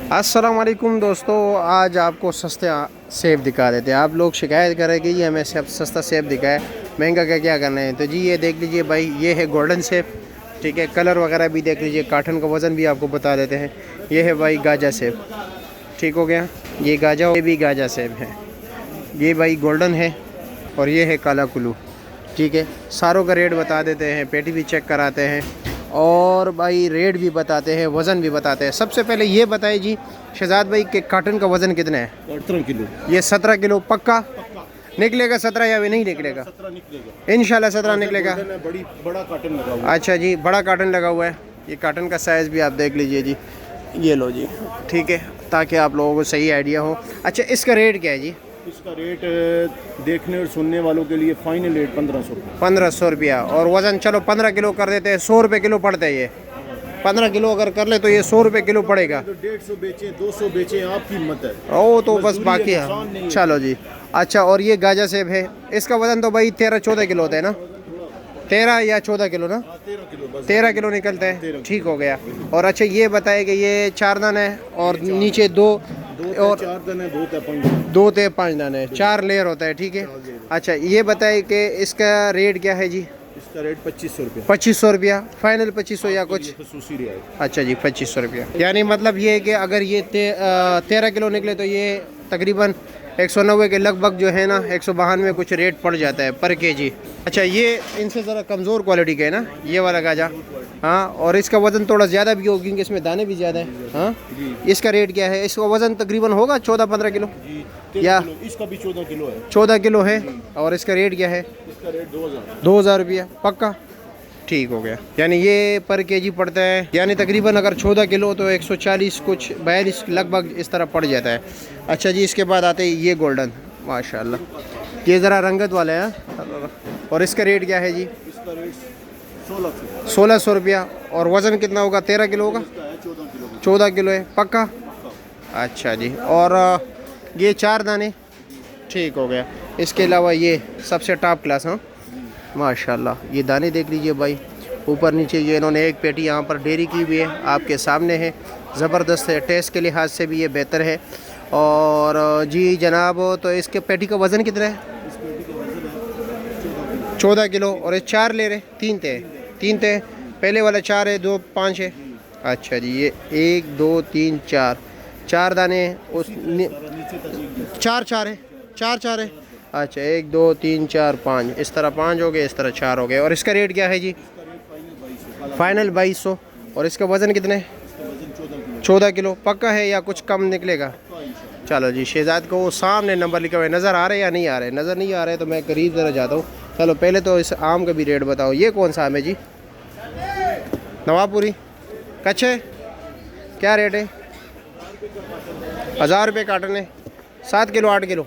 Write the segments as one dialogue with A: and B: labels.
A: अस्सलाम वालेकुम दोस्तों, आज आपको सस्ते सेब दिखा देते हैं। आप लोग शिकायत करें कि ये हमें सस्ता सेब दिखाए, महंगा क्या करना है। तो जी ये देख लीजिए भाई, ये है गोल्डन सेब, ठीक है। कलर वगैरह भी देख लीजिए, कार्टन का वज़न भी आपको बता देते हैं। ये है भाई गाजा सेब, ठीक हो गया। ये गाजा, ये भी गाजा सेब है। ये भाई गोल्डन है और ये है काला कुल्लू, ठीक है। सारों का रेट बता देते हैं, पेटी भी चेक कराते हैं और भाई रेट भी बताते हैं, वज़न भी बताते हैं। सबसे पहले ये बताइए जी शहजाद भाई कि कार्टन का वज़न कितना है?
B: 17 किलो।
A: ये 17 किलो पक्का निकलेगा? 17 या भी नहीं निकलेगा?
B: 17 निकलेगा
A: इंशाल्लाह 17 निकलेगा।
B: बड़ा कार्टन लगा हुआ है।
A: अच्छा जी, बड़ा कार्टन लगा हुआ है। ये कार्टन का साइज़ भी आप देख लीजिए जी, ये लो जी, ठीक है, ताकि आप लोगों को सही आइडिया हो। अच्छा, इसका रेट क्या है जी?
B: इसका रेट देखने और सुनने वालों के लिए फाइनल रेट 1500 रुपये।
A: 1500 रुपया। और वज़न चलो 15 किलो कर देते हैं, 100 रुपये किलो पड़ता है। ये 15 किलो अगर कर ले तो ये 100 रुपये किलो पड़ेगा।
B: तो 150 बेचें 200 बेचें, आपकी हिम्मत है।
A: ओ तो बस
B: मजदूरी
A: बाकी
B: है, नुकसान नहीं
A: है।
B: है।
A: चलो जी। अच्छा, और ये गाजा सेब है, इसका वज़न तो भाई 13-14 किलो होता है ना? 13 या 14 किलो ना?
B: 13 किलो बस।
A: 13 किलो निकलता है, ठीक हो गया। और अच्छा ये बताए कि ये 4 दाने है और नीचे दो और
B: 4 दिन है, 2 ते 5 दिन।
A: 2 ते 5 दाने, 4 लेयर होता है, ठीक है। अच्छा ये बताए कि इसका रेट क्या है जी?
B: इसका रेट 2500 रुपये।
A: 2500 रुपया फाइनल? 2500 या कुछ?
B: खसूसी रियायत।
A: अच्छा जी, 2500 रुपया। यानी मतलब ये है कि अगर ये 13 किलो निकले तो ये तकरीबन 190 के लगभग जो है ना, 192 कुछ रेट पड़ जाता है पर केजी। अच्छा, ये इनसे ज़रा कमज़ोर क्वालिटी का है ना ये वाला गाजा? हाँ, और इसका वज़न थोड़ा ज़्यादा भी होगा क्योंकि इसमें दाने भी ज़्यादा हैं। हाँ, इसका रेट क्या है? इसका वज़न तकरीबन होगा 14-15 किलो या?
B: इसका भी 14 किलो है।
A: 14 किलो है। और इसका रेट क्या है?
B: इसका रेट 2000।
A: 2000 रुपया पक्का, ठीक हो गया। यानी ये पर केजी पड़ता है, यानी तकरीबन अगर 14 किलो तो 140 कुछ 42 लगभग इस तरह पड़ जाता है। अच्छा जी, इसके बाद आते हैं ये गोल्डन, माशाल्लाह ये ज़रा रंगत वाला है। और इसका रेट क्या है जी?
B: इसका रेट 1600।
A: 1600 रुपया। और वज़न कितना होगा? 13 किलो होगा?
B: इसका है 14 किलो।
A: 14 किलो है पक्का। अच्छा जी, और ये 4 दाने, ठीक हो गया। इसके अलावा ये सबसे टॉप क्लास, हाँ माशाल्लाह ये दाने देख लीजिए भाई, ऊपर नीचे। ये इन्होंने एक पेटी यहाँ पर डेयरी की हुई है, आपके सामने है, ज़बरदस्त है, टेस्ट के लिहाज से भी ये बेहतर है। और जी जनाब, तो इसके पेटी का वज़न कितना है? 14 किलो। और ये 4 ले रहे? 3 थे? 3 थे, पहले वाला 4 है, 2 5 है। अच्छा जी, ये 1 2 3 4 दाने उस 4 है, 4 है। अच्छा 1 2 3 4 5, इस तरह 5 हो गए, इस तरह 4 हो गए। और इसका रेट क्या है जी? फाइनल 2200। और इसका वज़न कितने है? 14 किलो पक्का है या कुछ कम निकलेगा? चलो जी, शहजाद को वो सामने नंबर लिखा हुआ है, नज़र आ रहे या नहीं आ रहे? नज़र नहीं आ रहे तो मैं करीब ज़रा जाता हूँ। चलो पहले तो इस आम का भी रेट बताओ। ये कौन सा आम है जी? नवापुरी कच्चे, क्या रेट है? 1000 रुपये कार्टन है। 7 किलो 8 किलो?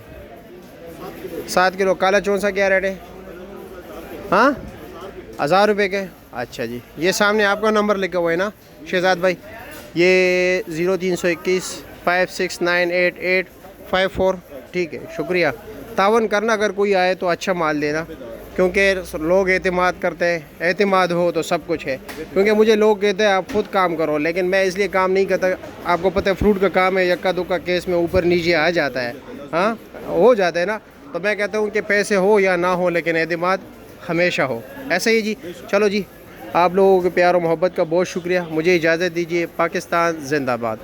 A: 7 किलो। काला चौंसा क्या रेट है? हाँ 1000 रुपये के। अच्छा जी, ये सामने आपका नंबर लिखा हुआ है ना शहजाद भाई? ये 0321 56988854, ठीक है, शुक्रिया। तावन करना, अगर कोई आए तो अच्छा माल देना, क्योंकि लोग एतमाद करते हैं, एतमाद हो तो सब कुछ है। क्योंकि मुझे लोग कहते हैं आप खुद काम करो, लेकिन मैं इसलिए काम नहीं करता। आपको पता है फ्रूट का काम है, यक्का दुक्का केस में ऊपर नीचे आ जाता है, हाँ हो जाता है ना। तो मैं कहता हूँ कि पैसे हो या ना हो, लेकिन एतमाद हमेशा हो। ऐसा ही जी। चलो जी, आप लोगों के प्यार और मोहब्बत का बहुत शुक्रिया। मुझे इजाज़त दीजिए। पाकिस्तान जिंदाबाद।